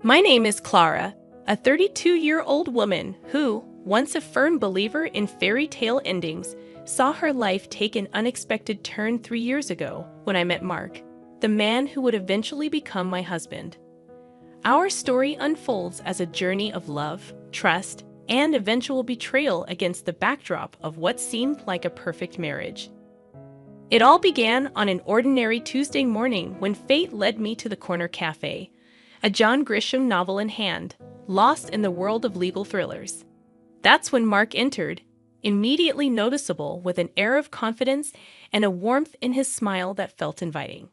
My name is Clara, a 32-year-old woman who, once a firm believer in fairy tale endings, saw her life take an unexpected turn 3 years ago when I met Mark, the man who would eventually become my husband. Our story unfolds as a journey of love, trust, and eventual betrayal against the backdrop of what seemed like a perfect marriage. It all began on an ordinary Tuesday morning when fate led me to the corner cafe, a John Grisham novel in hand, lost in the world of legal thrillers. That's when Mark entered, immediately noticeable with an air of confidence and a warmth in his smile that felt inviting.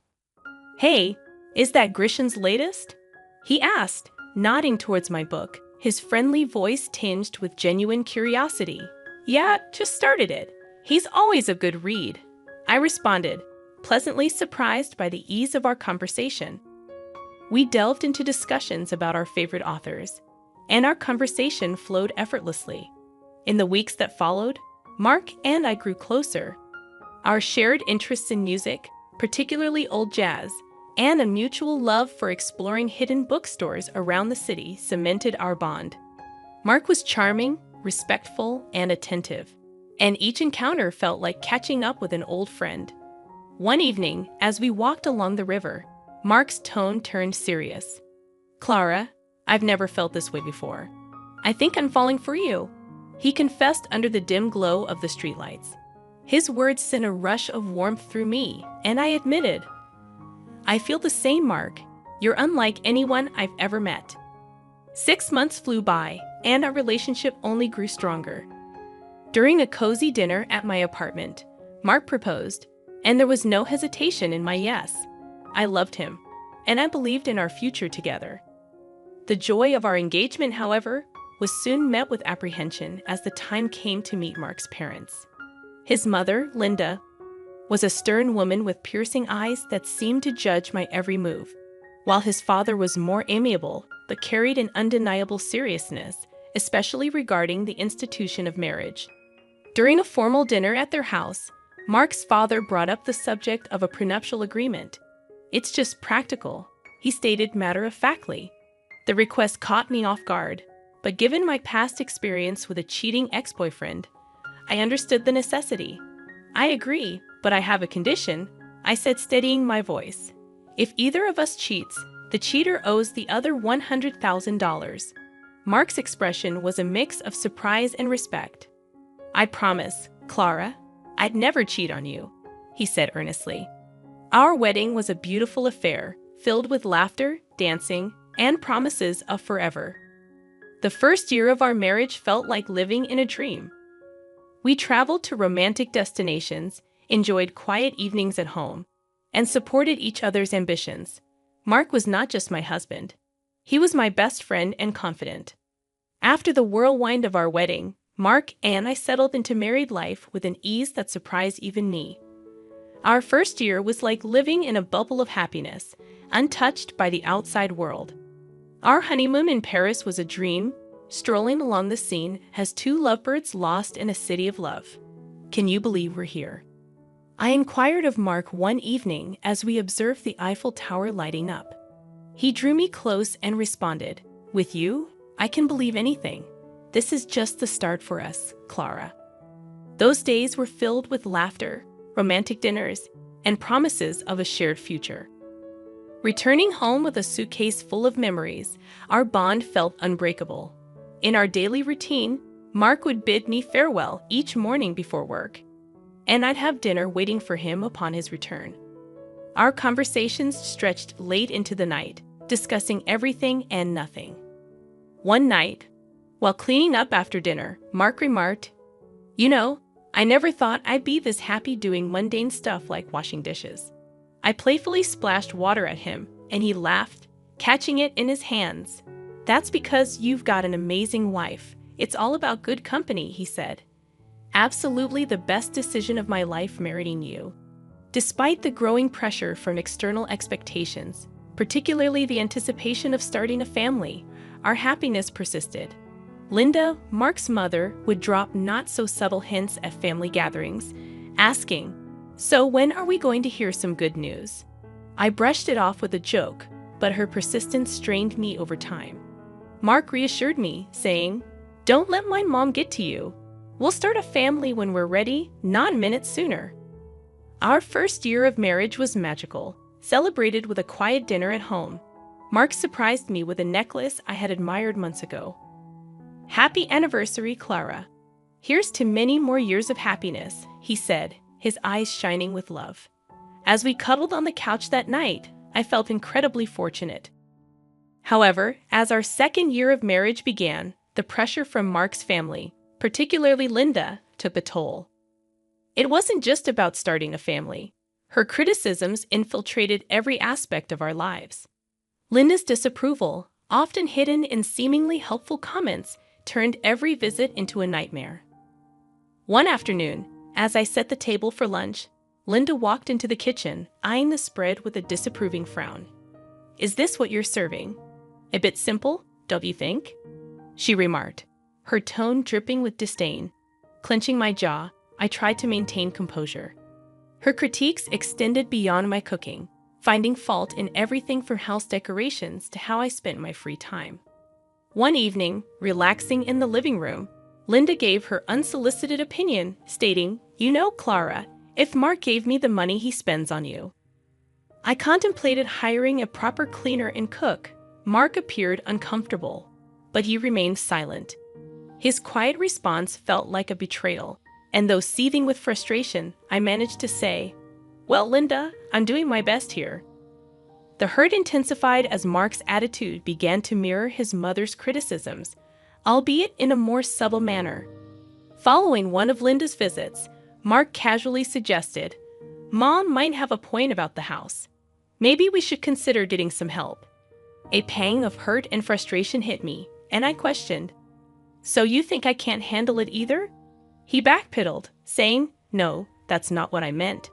"Hey, is that Grisham's latest?" he asked, nodding towards my book, his friendly voice tinged with genuine curiosity. "Yeah, just started it. He's always a good read," I responded, pleasantly surprised by the ease of our conversation. We delved into discussions about our favorite authors, and our conversation flowed effortlessly. In the weeks that followed, Mark and I grew closer. Our shared interests in music, particularly old jazz, and a mutual love for exploring hidden bookstores around the city cemented our bond. Mark was charming, respectful, and attentive, and each encounter felt like catching up with an old friend. One evening, as we walked along the river, Mark's tone turned serious. "Clara, I've never felt this way before. I think I'm falling for you," he confessed under the dim glow of the streetlights. His words sent a rush of warmth through me, and I admitted, "I feel the same, Mark. You're unlike anyone I've ever met." 6 months flew by, and our relationship only grew stronger. During a cozy dinner at my apartment, Mark proposed, and there was no hesitation in my yes. I loved him, and I believed in our future together. The joy of our engagement, however, was soon met with apprehension as the time came to meet Mark's parents. His mother, Linda, was a stern woman with piercing eyes that seemed to judge my every move, while his father was more amiable but carried an undeniable seriousness, especially regarding the institution of marriage. During a formal dinner at their house, Mark's father brought up the subject of a prenuptial agreement. "It's just practical," he stated matter-of-factly. The request caught me off guard, but given my past experience with a cheating ex-boyfriend, I understood the necessity. "I agree, but I have a condition," I said, steadying my voice. "If either of us cheats, the cheater owes the other $100,000. Mark's expression was a mix of surprise and respect. "I promise, Clara, I'd never cheat on you," he said earnestly. Our wedding was a beautiful affair, filled with laughter, dancing, and promises of forever. The first year of our marriage felt like living in a dream. We traveled to romantic destinations, enjoyed quiet evenings at home, and supported each other's ambitions. Mark was not just my husband. He was my best friend and confidant. After the whirlwind of our wedding, Mark and I settled into married life with an ease that surprised even me. Our first year was like living in a bubble of happiness, untouched by the outside world. Our honeymoon in Paris was a dream, strolling along the Seine as two lovebirds lost in a city of love. "Can you believe we're here?" I inquired of Mark one evening as we observed the Eiffel Tower lighting up. He drew me close and responded, "With you, I can believe anything. This is just the start for us, Clara." Those days were filled with laughter, romantic dinners, and promises of a shared future. Returning home with a suitcase full of memories, our bond felt unbreakable. In our daily routine, Mark would bid me farewell each morning before work, and I'd have dinner waiting for him upon his return. Our conversations stretched late into the night, discussing everything and nothing. One night, while cleaning up after dinner, Mark remarked, "You know, I never thought I'd be this happy doing mundane stuff like washing dishes." I playfully splashed water at him, and he laughed, catching it in his hands. "That's because you've got an amazing wife. It's all about good company," he said. "Absolutely the best decision of my life marrying you." Despite the growing pressure from external expectations, particularly the anticipation of starting a family, our happiness persisted. Linda, Mark's mother, would drop not-so-subtle hints at family gatherings, asking, "So when are we going to hear some good news?" I brushed it off with a joke, but her persistence strained me over time. Mark reassured me, saying, "Don't let my mom get to you. We'll start a family when we're ready, not minutes sooner." Our first year of marriage was magical, celebrated with a quiet dinner at home. Mark surprised me with a necklace I had admired months ago. "Happy anniversary, Clara. Here's to many more years of happiness," he said, his eyes shining with love. As we cuddled on the couch that night, I felt incredibly fortunate. However, as our second year of marriage began, the pressure from Mark's family, particularly Linda, took a toll. It wasn't just about starting a family. Her criticisms infiltrated every aspect of our lives. Linda's disapproval, often hidden in seemingly helpful comments, turned every visit into a nightmare. One afternoon, as I set the table for lunch, Linda walked into the kitchen, eyeing the spread with a disapproving frown. "Is this what you're serving? A bit simple, don't you think?" she remarked, her tone dripping with disdain. Clenching my jaw, I tried to maintain composure. Her critiques extended beyond my cooking, finding fault in everything from house decorations to how I spent my free time. One evening, relaxing in the living room, Linda gave her unsolicited opinion, stating, "You know, Clara, if Mark gave me the money he spends on you." I contemplated hiring a proper cleaner and cook. Mark appeared uncomfortable, but he remained silent. His quiet response felt like a betrayal, and though seething with frustration, I managed to say, "Well, Linda, I'm doing my best here." The hurt intensified as Mark's attitude began to mirror his mother's criticisms, albeit in a more subtle manner. Following one of Linda's visits, Mark casually suggested, "Mom might have a point about the house. Maybe we should consider getting some help." A pang of hurt and frustration hit me, and I questioned, "So you think I can't handle it either?" He backpedaled, saying, "No, that's not what I meant."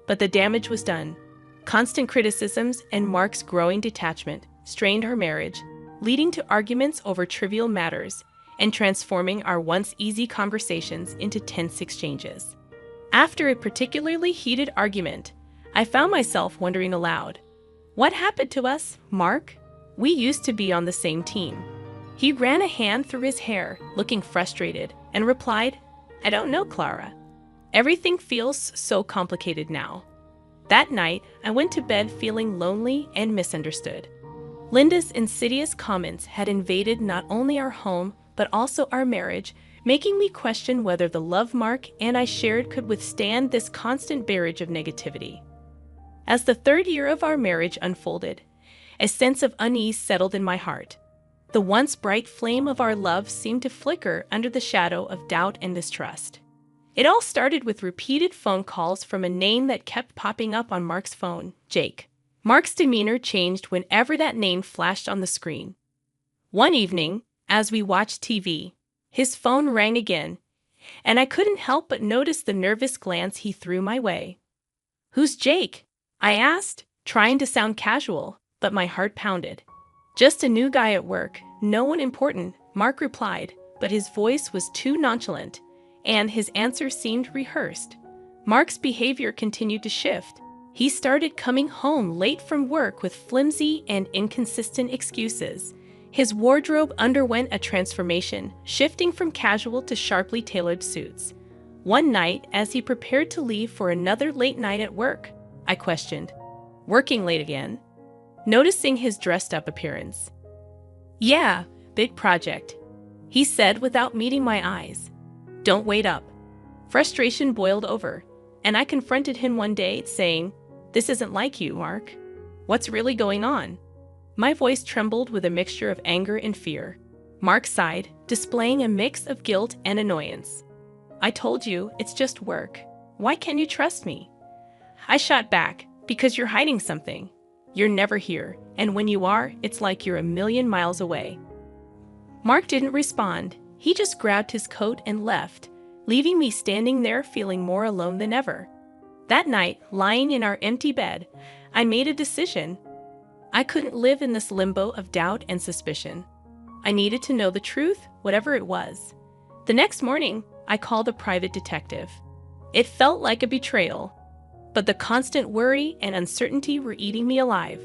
But the damage was done. Constant criticisms and Mark's growing detachment strained our marriage, leading to arguments over trivial matters and transforming our once easy conversations into tense exchanges. After a particularly heated argument, I found myself wondering aloud, "What happened to us, Mark? We used to be on the same team." He ran a hand through his hair, looking frustrated, and replied, "I don't know, Clara. Everything feels so complicated now." That night, I went to bed feeling lonely and misunderstood. Linda's insidious comments had invaded not only our home, but also our marriage, making me question whether the love Mark and I shared could withstand this constant barrage of negativity. As the third year of our marriage unfolded, a sense of unease settled in my heart. The once bright flame of our love seemed to flicker under the shadow of doubt and distrust. It all started with repeated phone calls from a name that kept popping up on Mark's phone, Jake. Mark's demeanor changed whenever that name flashed on the screen. One evening, as we watched TV, his phone rang again, and I couldn't help but notice the nervous glance he threw my way. "Who's Jake?" I asked, trying to sound casual, but my heart pounded. "Just a new guy at work, no one important," Mark replied, but his voice was too nonchalant, and his answer seemed rehearsed. Mark's behavior continued to shift. He started coming home late from work with flimsy and inconsistent excuses. His wardrobe underwent a transformation, shifting from casual to sharply tailored suits. One night, as he prepared to leave for another late night at work, I questioned, "Working late again?" noticing his dressed-up appearance. "Yeah, big project," he said without meeting my eyes. "Don't wait up." Frustration boiled over, and I confronted him one day, saying, "This isn't like you, Mark. What's really going on?" My voice trembled with a mixture of anger and fear. Mark sighed, displaying a mix of guilt and annoyance. "I told you, it's just work. Why can't you trust me?" I shot back, "Because you're hiding something. You're never here, and when you are, it's like you're a million miles away." Mark didn't respond. He just grabbed his coat and left, leaving me standing there feeling more alone than ever. That night, lying in our empty bed, I made a decision. I couldn't live in this limbo of doubt and suspicion. I needed to know the truth, whatever it was. The next morning, I called a private detective. It felt like a betrayal, but the constant worry and uncertainty were eating me alive.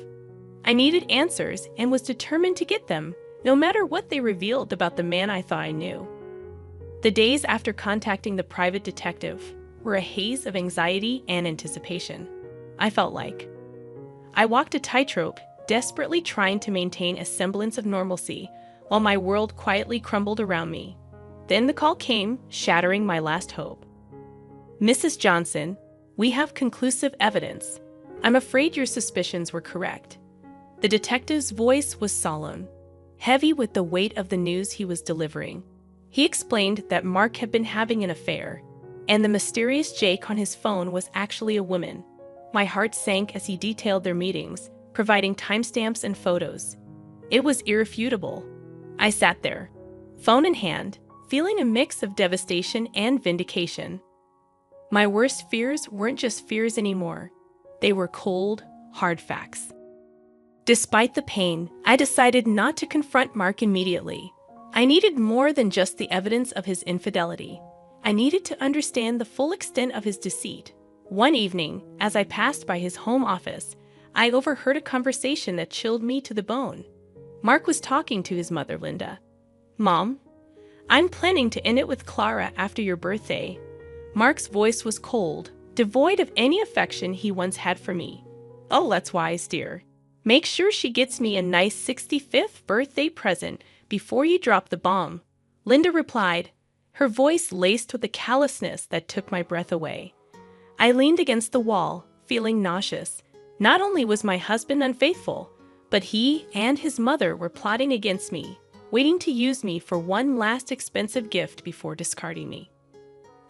I needed answers and was determined to get them, no matter what they revealed about the man I thought I knew. The days after contacting the private detective were a haze of anxiety and anticipation. I felt like I walked a tightrope, desperately trying to maintain a semblance of normalcy while my world quietly crumbled around me. Then the call came, shattering my last hope. "Mrs. Johnson, we have conclusive evidence. I'm afraid your suspicions were correct." The detective's voice was solemn, heavy with the weight of the news he was delivering. He explained that Mark had been having an affair, and the mysterious Jake on his phone was actually a woman. My heart sank as he detailed their meetings, providing timestamps and photos. It was irrefutable. I sat there, phone in hand, feeling a mix of devastation and vindication. My worst fears weren't just fears anymore. They were cold, hard facts. Despite the pain, I decided not to confront Mark immediately. I needed more than just the evidence of his infidelity. I needed to understand the full extent of his deceit. One evening, as I passed by his home office, I overheard a conversation that chilled me to the bone. Mark was talking to his mother, Linda. "Mom, I'm planning to end it with Clara after your birthday." Mark's voice was cold, devoid of any affection he once had for me. "Oh, that's wise, dear. Make sure she gets me a nice 65th birthday present before you drop the bomb," Linda replied, her voice laced with a callousness that took my breath away. I leaned against the wall, feeling nauseous. Not only was my husband unfaithful, but he and his mother were plotting against me, waiting to use me for one last expensive gift before discarding me.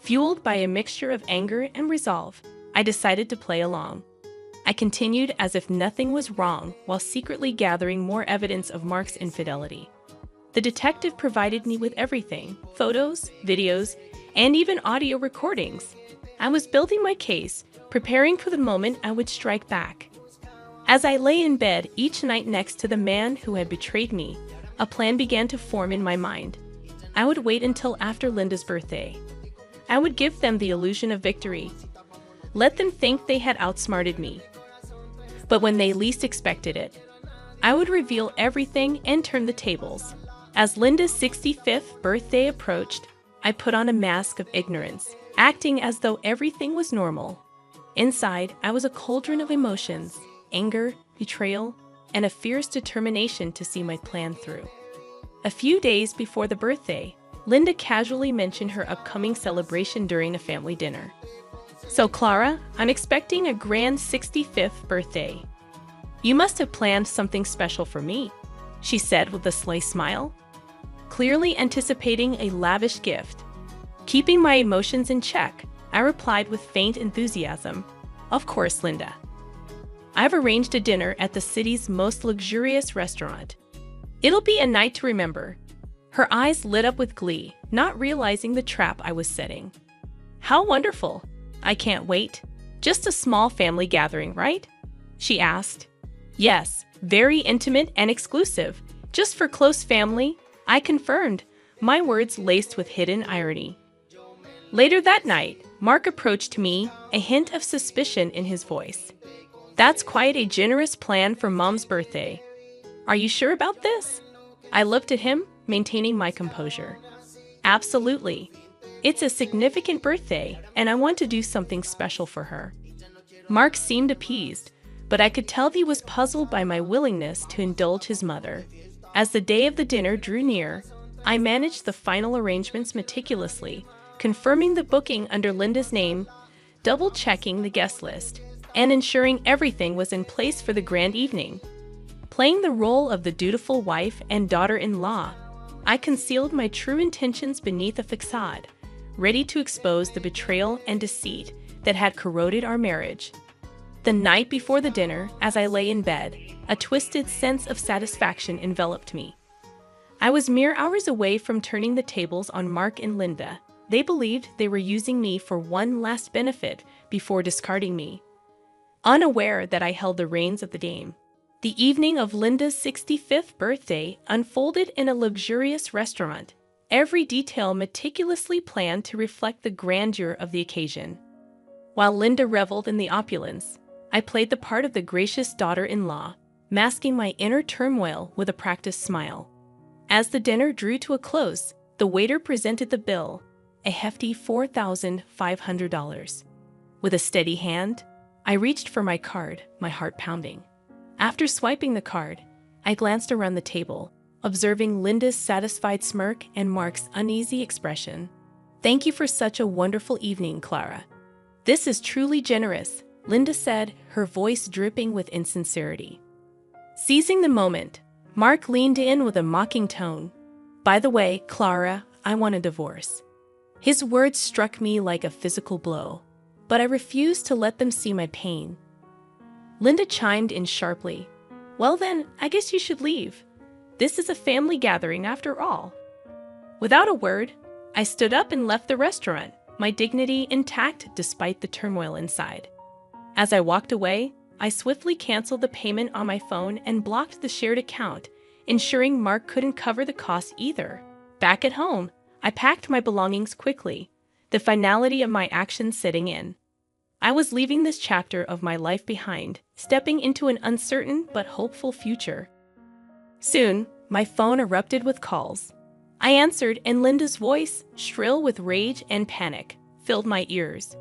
Fueled by a mixture of anger and resolve, I decided to play along. I continued as if nothing was wrong while secretly gathering more evidence of Mark's infidelity. The detective provided me with everything: photos, videos, and even audio recordings. I was building my case, preparing for the moment I would strike back. As I lay in bed each night next to the man who had betrayed me, a plan began to form in my mind. I would wait until after Linda's birthday. I would give them the illusion of victory. Let them think they had outsmarted me. But when they least expected it, I would reveal everything and turn the tables. As Linda's 65th birthday approached, I put on a mask of ignorance, acting as though everything was normal. Inside, I was a cauldron of emotions: anger, betrayal, and a fierce determination to see my plan through. A few days before the birthday, Linda casually mentioned her upcoming celebration during a family dinner. "So, Clara, I'm expecting a grand 65th birthday. You must have planned something special for me," she said with a sly smile, clearly anticipating a lavish gift. Keeping my emotions in check, I replied with faint enthusiasm, "Of course, Linda. I've arranged a dinner at the city's most luxurious restaurant. It'll be a night to remember." Her eyes lit up with glee, not realizing the trap I was setting. "How wonderful! I can't wait. Just a small family gathering, right?" she asked. "Yes, very intimate and exclusive. Just for close family," I confirmed, my words laced with hidden irony. Later that night, Mark approached me, a hint of suspicion in his voice. "That's quite a generous plan for Mom's birthday. Are you sure about this?" I looked at him, maintaining my composure. "Absolutely. It's a significant birthday, and I want to do something special for her." Mark seemed appeased, but I could tell he was puzzled by my willingness to indulge his mother. As the day of the dinner drew near, I managed the final arrangements meticulously, confirming the booking under Linda's name, double-checking the guest list, and ensuring everything was in place for the grand evening. Playing the role of the dutiful wife and daughter-in-law, I concealed my true intentions beneath a facade, ready to expose the betrayal and deceit that had corroded our marriage. The night before the dinner, as I lay in bed, a twisted sense of satisfaction enveloped me. I was mere hours away from turning the tables on Mark and Linda. They believed they were using me for one last benefit before discarding me, unaware that I held the reins of the game. The evening of Linda's 65th birthday unfolded in a luxurious restaurant, every detail meticulously planned to reflect the grandeur of the occasion. While Linda reveled in the opulence, I played the part of the gracious daughter-in-law, masking my inner turmoil with a practiced smile. As the dinner drew to a close, the waiter presented the bill, a hefty $4,500. With a steady hand, I reached for my card, my heart pounding. After swiping the card, I glanced around the table, observing Linda's satisfied smirk and Mark's uneasy expression. "Thank you for such a wonderful evening, Clara. This is truly generous," Linda said, her voice dripping with insincerity. Seizing the moment, Mark leaned in with a mocking tone. "By the way, Clara, I want a divorce." His words struck me like a physical blow, but I refused to let them see my pain. Linda chimed in sharply. "Well then, I guess you should leave. This is a family gathering after all." Without a word, I stood up and left the restaurant, my dignity intact despite the turmoil inside. As I walked away, I swiftly canceled the payment on my phone and blocked the shared account, ensuring Mark couldn't cover the costs either. Back at home, I packed my belongings quickly, the finality of my actions setting in. I was leaving this chapter of my life behind, stepping into an uncertain but hopeful future. Soon, my phone erupted with calls. I answered, and Linda's voice, shrill with rage and panic, filled my ears.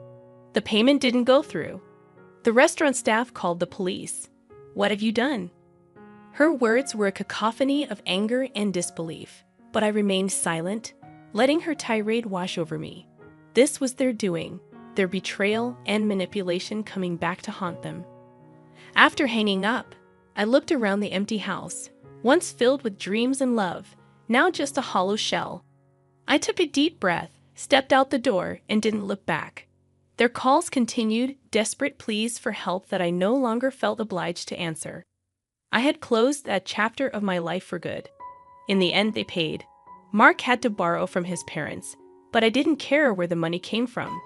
The payment didn't go through. The restaurant staff called the police. "What have you done?" Her words were a cacophony of anger and disbelief, but I remained silent, letting her tirade wash over me. This was their doing, their betrayal and manipulation coming back to haunt them. After hanging up, I looked around the empty house, once filled with dreams and love, now just a hollow shell. I took a deep breath, stepped out the door, and didn't look back. Their calls continued, desperate pleas for help that I no longer felt obliged to answer. I had closed that chapter of my life for good. In the end, they paid. Mark had to borrow from his parents, but I didn't care where the money came from.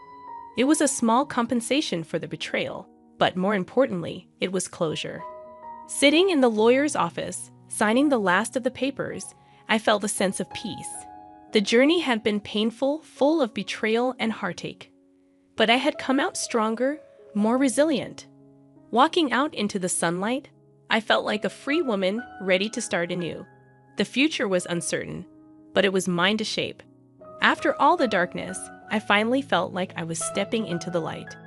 It was a small compensation for the betrayal, but more importantly, it was closure. Sitting in the lawyer's office, signing the last of the papers, I felt a sense of peace. The journey had been painful, full of betrayal and heartache. But I had come out stronger, more resilient. Walking out into the sunlight, I felt like a free woman ready to start anew. The future was uncertain, but it was mine to shape. After all the darkness, I finally felt like I was stepping into the light.